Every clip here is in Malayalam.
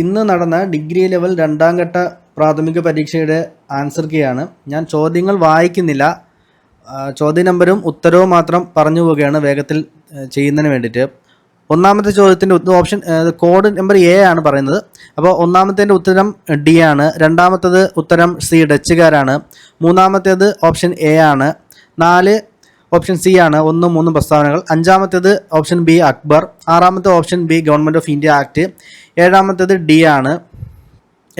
ഇന്ന് നടന്ന ഡിഗ്രി ലെവൽ 2ാം ഘട്ട പ്രാഥമിക പരീക്ഷയുടെ ആൻസർ കീയാണ്. ഞാൻ ചോദ്യങ്ങൾ വായിക്കുന്നില്ല, ചോദ്യ നമ്പരും ഉത്തരവും മാത്രം പറഞ്ഞു പോവുകയാണ് വേഗത്തിൽ ചെയ്യുന്നതിന് വേണ്ടിയിട്ട്. ഒന്നാമത്തെ ചോദ്യത്തിൻ്റെ ഓപ്ഷൻ കോഡ് നമ്പർ എ ആണ് പറയുന്നത്. അപ്പോൾ ഒന്നാമത്തേൻ്റെ ഉത്തരം ഡി ആണ്. രണ്ടാമത്തേത് ഉത്തരം സി ഡച്ചുകാരാണ്. മൂന്നാമത്തേത് ഓപ്ഷൻ എ ആണ്. 4 ഓപ്ഷൻ സി ആണ് 1, 3 പ്രസ്താവനകൾ. അഞ്ചാമത്തേത് ഓപ്ഷൻ ബി അക്ബർ. ആറാമത്തെ option B government of India act. ഏഴാമത്തേത് ഡി ആണ്.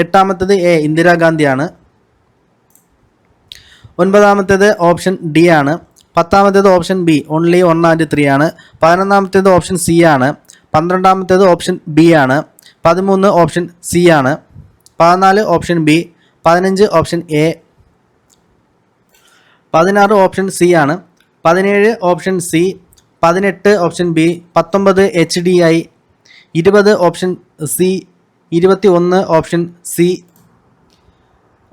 എട്ടാമത്തേത് എ ഇന്ദിരാഗാന്ധിയാണ്. ഒൻപതാമത്തേത് ഓപ്ഷൻ ഡി ആണ്. പത്താമത്തേത് ഓപ്ഷൻ ബി ഓൺലി 1 and 3 ആണ്. 11ാമത്തേത് ഓപ്ഷൻ സി ആണ്. 12ാമത്തേത് ഓപ്ഷൻ ബി ആണ്. 13 ഓപ്ഷൻ സി ആണ്. 14 option B. 15 option A. 16 option C ആണ്. 17 option C. 18 option B. 19 H D I. 20 option C. 21 option C.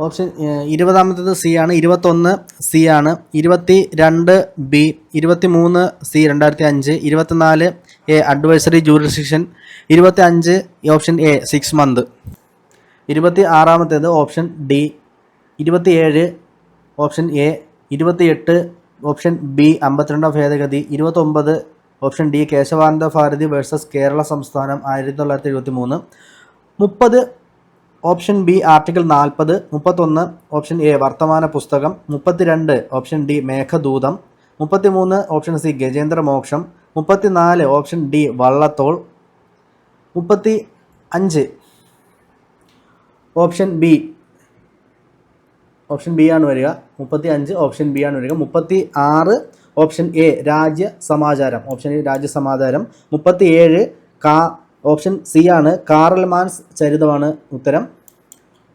Option 20ാമത്തേത് സി ആണ്. 21 സി ആണ്. 22 B. 23 C 2005. 24 A advisory jurisdiction. 25 option A 6 months. 26ാമത്തേത് option D. 27 option A. 28 option B 52ാം ഭേദഗതി. 29 option D Keshavananda Bharati versus Kerala സംസ്ഥാനം 1973. 30 option B article 40. 31 option A വർത്തമാന പുസ്തകം. 32 option D Meghadootam. 33 option C Gajendra Moksham. 34 option D Vallathol. 35 option B. Option B ആണ് വരിക. 35 ഓപ്ഷൻ ബി ആണ് വരിക. 36 option A Rajyasamacharam. Option A Rajyasamacharam. 37 option C ആണ് കാറൽ മാൻസ് ചരിതമാണ് ഉത്തരം.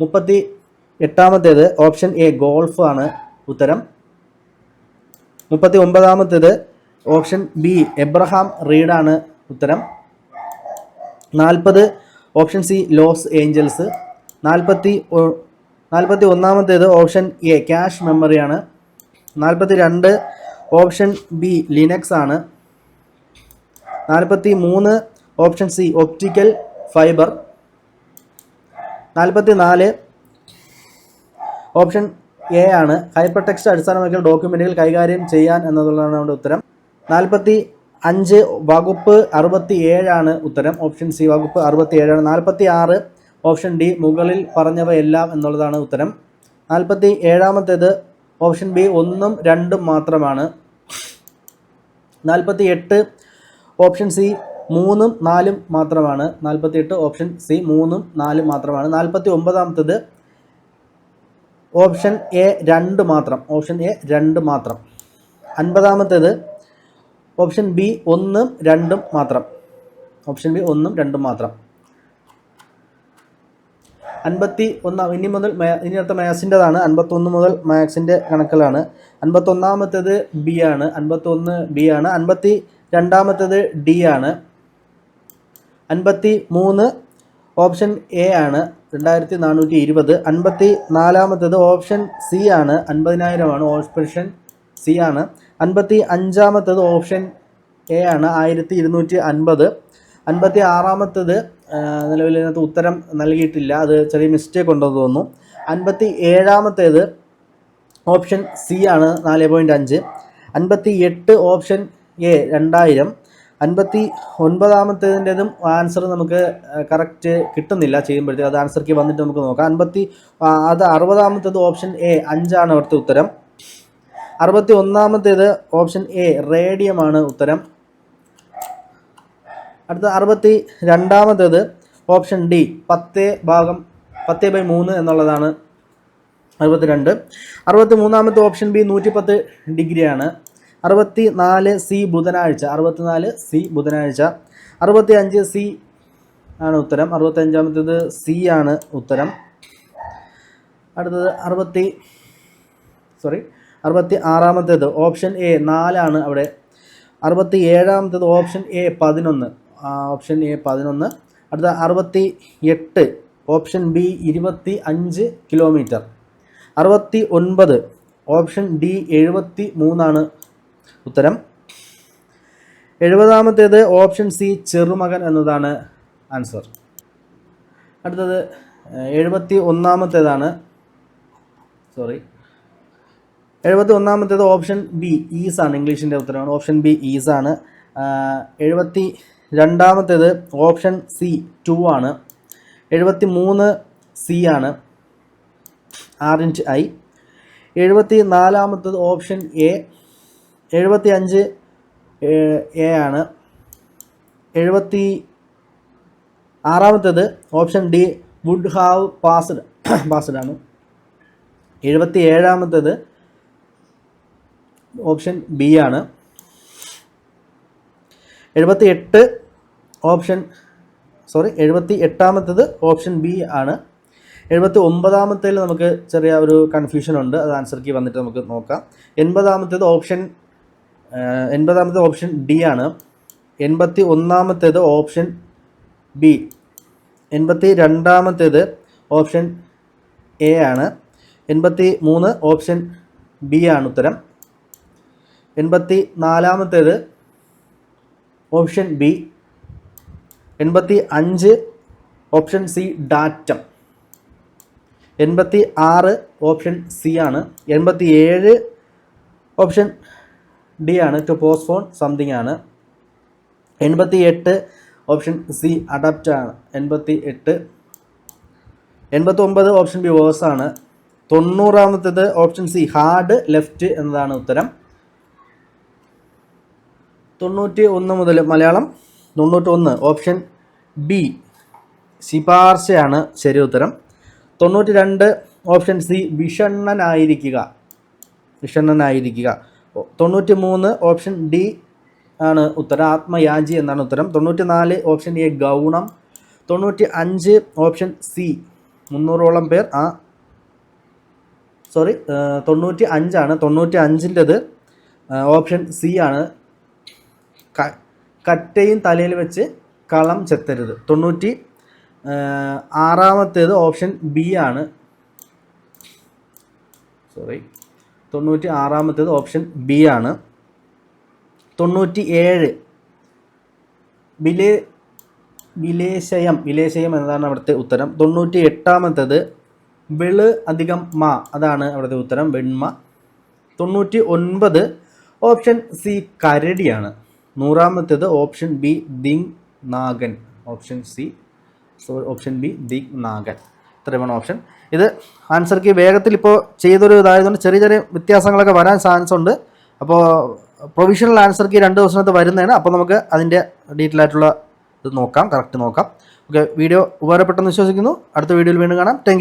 38ാമത്തേത് ഓപ്ഷൻ എ ഗോൾഫ് ആണ് ഉത്തരം. 39ാമത്തേത് ഓപ്ഷൻ ബി എബ്രഹാം റീഡാണ് ഉത്തരം. 40 ഓപ്ഷൻ സി ലോസ് ഏഞ്ചൽസ്. 41ാമത്തേത് option A cash മെമ്മറിയാണ്. 42 option B Linux ആണ്. 43 option C optical fibre. 44 option A ആണ് ഹൈപ്പർ ടെക്സ്റ്റ് അടിസ്ഥാനമാക്കിയുള്ള ഡോക്യുമെൻറ്റുകൾ കൈകാര്യം ചെയ്യാൻ എന്നതുള്ളതാണ് നമ്മുടെ ഉത്തരം. 45 വകുപ്പ് 67 ആണ് ഉത്തരം. ഓപ്ഷൻ സി വകുപ്പ് 67 ആണ്. 46 ഓപ്ഷൻ ഡി മുകളിൽ പറഞ്ഞവയെല്ലാം എന്നുള്ളതാണ് ഉത്തരം. 47ാമത്തേത് ഓപ്ഷൻ ബി 1ഉം 2ഉം മാത്രമാണ്. 48 ഓപ്ഷൻ സി 3ഉം 4ഉം മാത്രമാണ്. 48 ഓപ്ഷൻ സി 3ഉം 4ഉം മാത്രമാണ്. 49ാമത്തേത് ഓപ്ഷൻ എ 2 മാത്രം. ഓപ്ഷൻ എ 2 മാത്രം. 50ാമത്തേത് ഓപ്ഷൻ ബി 1ഉം 2ഉം മാത്രം. ഓപ്ഷൻ ബി 1ഉം 2ഉം മാത്രം. 51 ഇനി മുതൽ അടുത്ത മാത്സിൻ്റെതാണ്. 51 മുതൽ മാത്സിൻ്റെ കണക്കുകളാണ്. 51ാമത്തേത് ബി ആണ്. 51 ബി ആണ്. 52ാമത്തേത് ഡി ആണ്. 53 ഓപ്ഷൻ എ ആണ് 2420. 54ാമത്തേത് ഓപ്ഷൻ സി ആണ് 50,000 ആണ്. ഓപ്ഷൻ സി ആണ്. 55ാമത്തേത് ഓപ്ഷൻ എ ആണ് 1250. 56ാമത്തേത് നിലവിൽ ഇതിനകത്ത് ഉത്തരം നൽകിയിട്ടില്ല, അത് ചെറിയ മിസ്റ്റേക്ക് ഉണ്ടെന്ന് തോന്നുന്നു. 57ാമത്തേത് ഓപ്ഷൻ സി ആണ് 4.5. 58 ഓപ്ഷൻ എ 2000. 59ാമത്തേതിൻ്റെതും ആൻസർ നമുക്ക് കറക്റ്റ് കിട്ടുന്നില്ല ചെയ്യുമ്പോഴത്തേക്ക്. അത് ആൻസർ കീ വന്നിട്ട് നമുക്ക് നോക്കാം. 60ാമത്തേത് ഓപ്ഷൻ എ 5 ആണ് അവിടുത്തെ ഉത്തരം. 61ാമത്തേത് ഓപ്ഷൻ എ റേഡിയമാണ് ഉത്തരം. അടുത്ത 62ാമത്തേത് ഓപ്ഷൻ ഡി 10/3 എന്നുള്ളതാണ് 62. 63ാമത്തെ ഓപ്ഷൻ ബി 110 ഡിഗ്രിയാണ്. 64 സി ബുധനാഴ്ച. 64 സി ബുധനാഴ്ച. 65 സി ആണ് ഉത്തരം. 65ാമത്തേത് സി ആണ് ഉത്തരം. അടുത്തത് 66ാമത്തേത് ഓപ്ഷൻ എ 4 ആണ് അവിടെ. 67ാമത്തേത് ഓപ്ഷൻ എ 11. Option A 11. അടുത്ത 68 option B 25 kilometre. 69 option D 73 ആണ് ഉത്തരം. 70ാമത്തേത് ഓപ്ഷൻ സി ചെറുമകൻ എന്നതാണ് ആൻസർ. അടുത്തത് 71-ാമത്തേതാണ്. 71-ാമത്തേത് ഓപ്ഷൻ ബി ഈസ് ആണ്. ഇംഗ്ലീഷിൻ്റെ ഉത്തരമാണ്. ഓപ്ഷൻ ബി ഈസ് ആണ്. 72-ാമത്തേത് ഓപ്ഷൻ സി 2 ആണ്. 73 സി ആണ്, R/I. 74-ാമത്തേത് option A. 75 എ ആണ്. 76-ാമത്തേത് option D would have passed ആണ്. 77-ാമത്തേത് ഓപ്ഷൻ ബി ആണ്. 78-ാമത്തേത് ഓപ്ഷൻ ബി ആണ്. 79-ാമത്തേൽ നമുക്ക് ചെറിയ ഒരു കൺഫ്യൂഷൻ ഉണ്ട്. അത് ആൻസർ കീ വന്നിട്ട് നമുക്ക് നോക്കാം. 80-ാമത്തേത് ഓപ്ഷൻ ഡി ആണ്. 81-ാമത്തേത് ഓപ്ഷൻ ബി. 82-ാമത്തേത് ഓപ്ഷൻ എ ആണ്. 83 ഓപ്ഷൻ ബി ആണ് ഉത്തരം. 84-ാമത്തേത് option B. 85 option C datum. 86 option C ആണ്. 87 ഓപ്ഷൻ ഡി ആണ്, ടു പോസ്റ്റ്പോൺ സംതിങ് ആണ്. 88 ഓപ്ഷൻ സി അഡാപ്റ്റ് ആണ്. 88. 89 ഓപ്ഷൻ ബി വേഴ്സ് ആണ്. 90-ാമത്തേത് ഓപ്ഷൻ സി ഹാർഡ് ലെഫ്റ്റ് എന്നതാണ് ഉത്തരം. 91 മുതൽ മലയാളം 91 ഓപ്ഷൻ ബി ശിപാർശയാണ് ശരി ഉത്തരം. 92 ഓപ്ഷൻ സി വിഷണ്ണനായിരിക്കുക. 93 ഓപ്ഷൻ ഡി ആണ് ഉത്തരം, ആത്മയാജി എന്നാണ് ഉത്തരം. 94 ഓപ്ഷൻ എ ഗൗണം. 95 ഓപ്ഷൻ സി 300ഓളം പേർ 95 ആണ്. 95-ൻ്റെത് ഓപ്ഷൻ സി ആണ്, കറ്റയും തലയിൽ വെച്ച് കളം ചെത്തരുത്. 96-ാമത്തേത് ഓപ്ഷൻ ബി ആണ്. 96-ാമത്തേത് ഓപ്ഷൻ ബി ആണ്. 97 വിലേശയം എന്നതാണ് അവിടുത്തെ ഉത്തരം. 98-ാമത്തേത് വെള് അധികം മാ, അതാണ് അവിടുത്തെ ഉത്തരം, വെണ്മ. 99 ഓപ്ഷൻ സി കരടിയാണ്. 100-ാമത്തേത് ഓപ്ഷൻ ബി ദിങ് നാഗൻ. ഓപ്ഷൻ ബി ദിങ് നാഗൻ. ഇത്രയുമാണ് ഓപ്ഷൻ. ഇത് ആൻസർ കീ വേഗത്തിൽ ഇപ്പോൾ ചെയ്തൊരു ഇതായതുകൊണ്ട് ചെറിയ ചെറിയ വ്യത്യാസങ്ങളൊക്കെ വരാൻ ചാൻസ് ഉണ്ട്. അപ്പോൾ പ്രൊവിഷണൽ ആൻസർ കീ 2 ദിവസത്തിനകത്ത് വരുന്നതാണ്. അപ്പോൾ നമുക്ക് അതിൻ്റെ ഡീറ്റെയിൽ ആയിട്ടുള്ള ഇത് നോക്കാം, കറക്റ്റ് നോക്കാം. ഓക്കെ, വീഡിയോ ഉപകാരപ്പെട്ടെന്ന് വിശ്വസിക്കുന്നു. അടുത്ത വീഡിയോയിൽ വീണ്ടും കാണാം. Thank you.